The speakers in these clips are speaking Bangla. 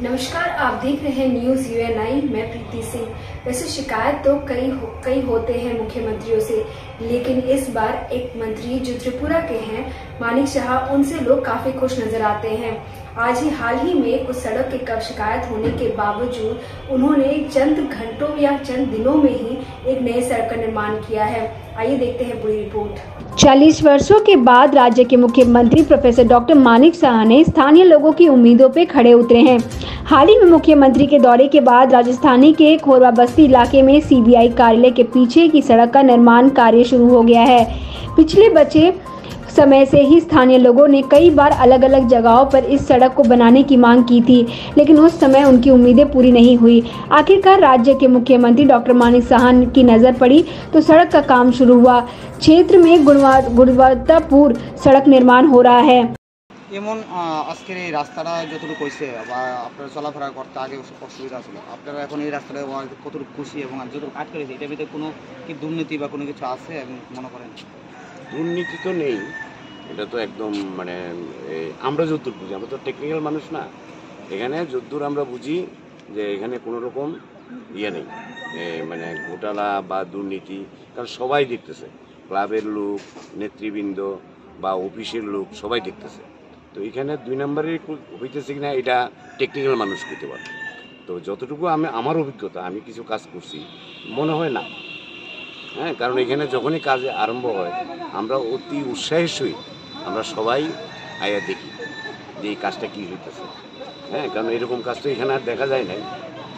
नमस्कार, आप देख रहे हैं न्यूज यूएनआई। मैं प्रीति सिंह। वैसे शिकायत तो कई होते हैं मुख्यमंत्रियों से, लेकिन इस बार एक मंत्री जो त्रिपुरा के हैं, मानिक शाह, उनसे लोग काफी खुश नजर आते हैं। आज ही हाल ही में कुछ सड़क के कब शिकायत होने के बावजूद उन्होंने चंद घंटों या चंद दिनों में ही एक नए सड़क का निर्माण किया है। आइए देखते हैं पूरी रिपोर्ट। 40 वर्षों के बाद राज्य के मुख्यमंत्री प्रोफेसर डॉक्टर मानिक शाह ने स्थानीय लोगों की उम्मीदों पे खड़े उतरे हैं। हाल ही में मुख्यमंत्री के दौरे के बाद राजस्थानी के खोरवा बस्ती इलाके में सीबीआई कार्यालय के पीछे की सड़क का निर्माण कार्य शुरू हो गया है। पिछले बचे समय से ही स्थानीय लोगों ने कई बार अलग अलग जगहों पर इस सड़क को बनाने की मांग की थी, लेकिन उस समय उनकी उम्मीदें पूरी नहीं हुई। आखिरकार राज्य के मुख्यमंत्री डॉक्टर मानिक शाह की नजर पड़ी तो सड़क का काम शुरू हुआ। क्षेत्र में गुणवत्तापूर्ण सड़क निर्माण हो रहा है। এমন আজকের এই রাস্তাটা যতটুকু হয়েছে বা আপনারা চলাফেরা করতে আগে অসুবিধা ছিল, আপনারা এখন এই রাস্তাটা কতটুকু খুশি এবং যতটুকু কাজ করেছে এটার ভিতরে কোনো কি দুর্নীতি বা কোনো কিছু আছে এবং মনে করেন? দুর্নীতি তো নেই, এটা তো একদম মানে আমরা যতদূর বুঝি, আমরা তো টেকনিক্যাল মানুষ না, এখানে যতদূর আমরা বুঝি যে এখানে কোনো রকম ইয়ে নেই, মানে ঘোটালা বা দুর্নীতি, কারণ সবাই দেখতেছে, ক্লাবের লোক, নেতৃবৃন্দ বা অফিসের লোক সবাই দেখতেছে। তো এখানে 2 নম্বরে হইতেছে কিনা এটা টেকনিক্যাল মানুষ করতে পারে। তো যতটুকু আমার অভিজ্ঞতা, আমি কিছু কাজ করছি, মনে হয় না। হ্যাঁ, কারণ এখানে যখনই কাজ আরম্ভ হয় আমরা অতি উৎসাহের সহিত আমরা সবাই আয়া দেখি যে এই কাজটা কী হইতেছে। হ্যাঁ, কারণ এরকম কাজ তো এখানে আর দেখা যায় নাই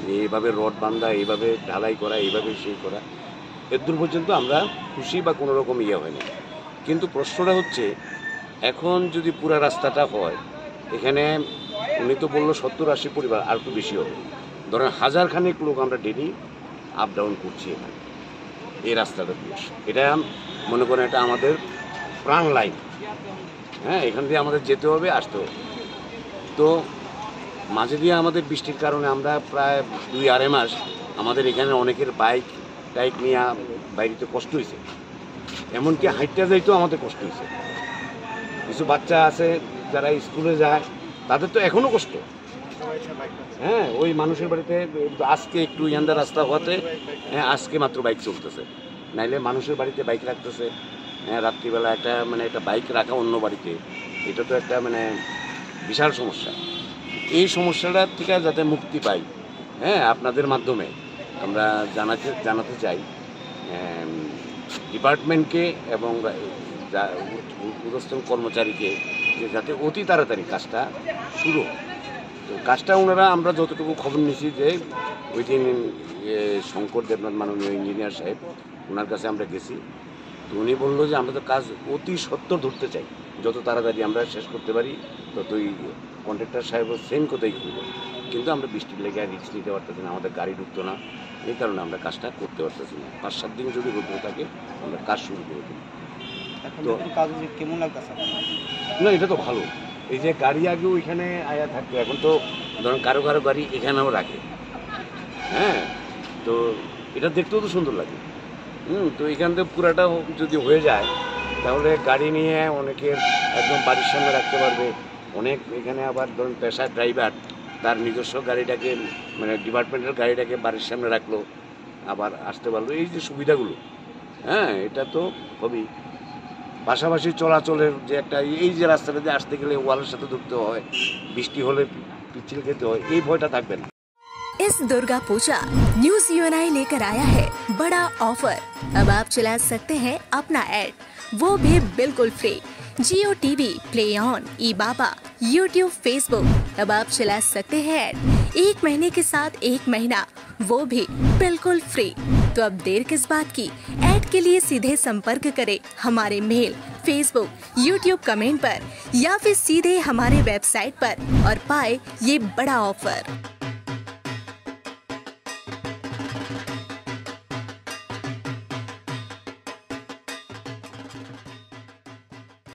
যে এইভাবে রড বান্ধা, এইভাবে ঢালাই করা, এইভাবে সেই করা। এদূর পর্যন্ত আমরা খুশি বা কোনো রকম ইয়ে হয় না। কিন্তু প্রশ্নটা হচ্ছে, এখন যদি পুরো রাস্তাটা হয়, এখানে উনি তো বললো 70-80 পরিবার, আর একটু বেশি হবে, ধরেন 1000 খানেক লোক আমরা ডেলি আপ ডাউন করছি এখানে এই রাস্তাটা দিয়ে। এটা মনে করেন এটা আমাদের প্রাণ লাইন। হ্যাঁ, এখান দিয়ে আমাদের যেতে হবে, আসতে হবে। তো মাঝে দিয়ে আমাদের বৃষ্টির কারণে আমরা প্রায় 2-2.5 মাস আমাদের এখানে অনেকের বাইক নিয়ে বাইরেতে কষ্ট হয়েছে, এমনকি হাইটটা যাইতেও আমাদের কষ্ট হয়েছে। কিছু বাচ্চা আছে যারা স্কুলে যায়, তাদের তো এখনও কষ্ট। হ্যাঁ, ওই মানুষের বাড়িতে আজকে একটু ইয়ান্দা রাস্তা হওয়াতে আজকে মাত্র বাইক চলতেছে, নাইলে মানুষের বাড়িতে বাইক রাখতেছে। হ্যাঁ, রাত্রিবেলা একটা বাইক রাখা অন্য বাড়িতে, এটা তো একটা বিশাল সমস্যা। এই সমস্যাটা থেকে যাতে মুক্তি পাই, হ্যাঁ, আপনাদের মাধ্যমে আমরা জানাতে চাই ডিপার্টমেন্টকে এবং ঊর্ধ্বতন কর্মচারীকে যে যাতে অতি তাড়াতাড়ি কাজটা শুরু। তো কাজটা ওনারা, আমরা যতটুকু খবর নিয়েছি যে ওই দিন শঙ্কর দেবনাথ মাননীয় ইঞ্জিনিয়ার সাহেব, ওনার কাছে আমরা গেছি। তো উনি বললো যে আমরা তো কাজ অতি সত্বর ধরতে চাই, যত তাড়াতাড়ি আমরা শেষ করতে পারি ততই। কন্ট্রাক্টর সাহেবও সেম কথাই করবো, কিন্তু আমরা বৃষ্টির লেগে রিস্ক নিতে পারতেছি না, আমাদের গাড়ি ঢুকতো না, এই কারণে আমরা কাজটা করতে পারতেছি না। 5-7 দিন যদি রোদ্র থাকে আমরা কাজ শুরু করে দিই। তো কাজ কেমন লাগতেছে? না, এটা তো ভালো। এই যে গাড়ি আগেও এখানে আয়া থাকতো, এখন তো ধরুন কারো গাড়ি এখানেও রাখে। হ্যাঁ, তো এটা দেখতেও তো সুন্দর লাগে। তো এখান থেকে পুরাটা যদি হয়ে যায় তাহলে গাড়ি নিয়ে অনেকের একদম বাড়ির সামনে রাখতে পারবে। অনেক এখানে আবার ধরুন পেশার ড্রাইভার তার নিজস্ব গাড়িটাকে, ডিপার্টমেন্টের গাড়িটাকে বাড়ির সামনে রাখলো, আবার আসতে পারলো। এই যে সুবিধাগুলো, হ্যাঁ, এটা তো হবেই। পাশাপাশি চলাচলের যে একটা, এই যে রাস্তাটা দিয়ে আসতে গেলে ওয়ালের সাথে ঢুকতে হয়, বৃষ্টি হলে পিচ্ছিল খেতে হয়, এই ভয়টা থাকবে না। इस दुर्गा पूजा न्यूज यूएनआई लेकर आया है बड़ा ऑफर। अब आप चला सकते हैं अपना ऐड, वो भी बिल्कुल free. Jio TV, play on, E Baba, YouTube, Facebook, अब आप चला सकते हैं ऐड 1 महीने के साथ 1 महीना, वो भी बिल्कुल फ्री। तो अब देर किस बात की, ऐड के लिए सीधे संपर्क करें हमारे मेल, फेसबुक, यूट्यूब कमेंट पर या फिर सीधे हमारे वेबसाइट पर और पाए ये बड़ा ऑफर।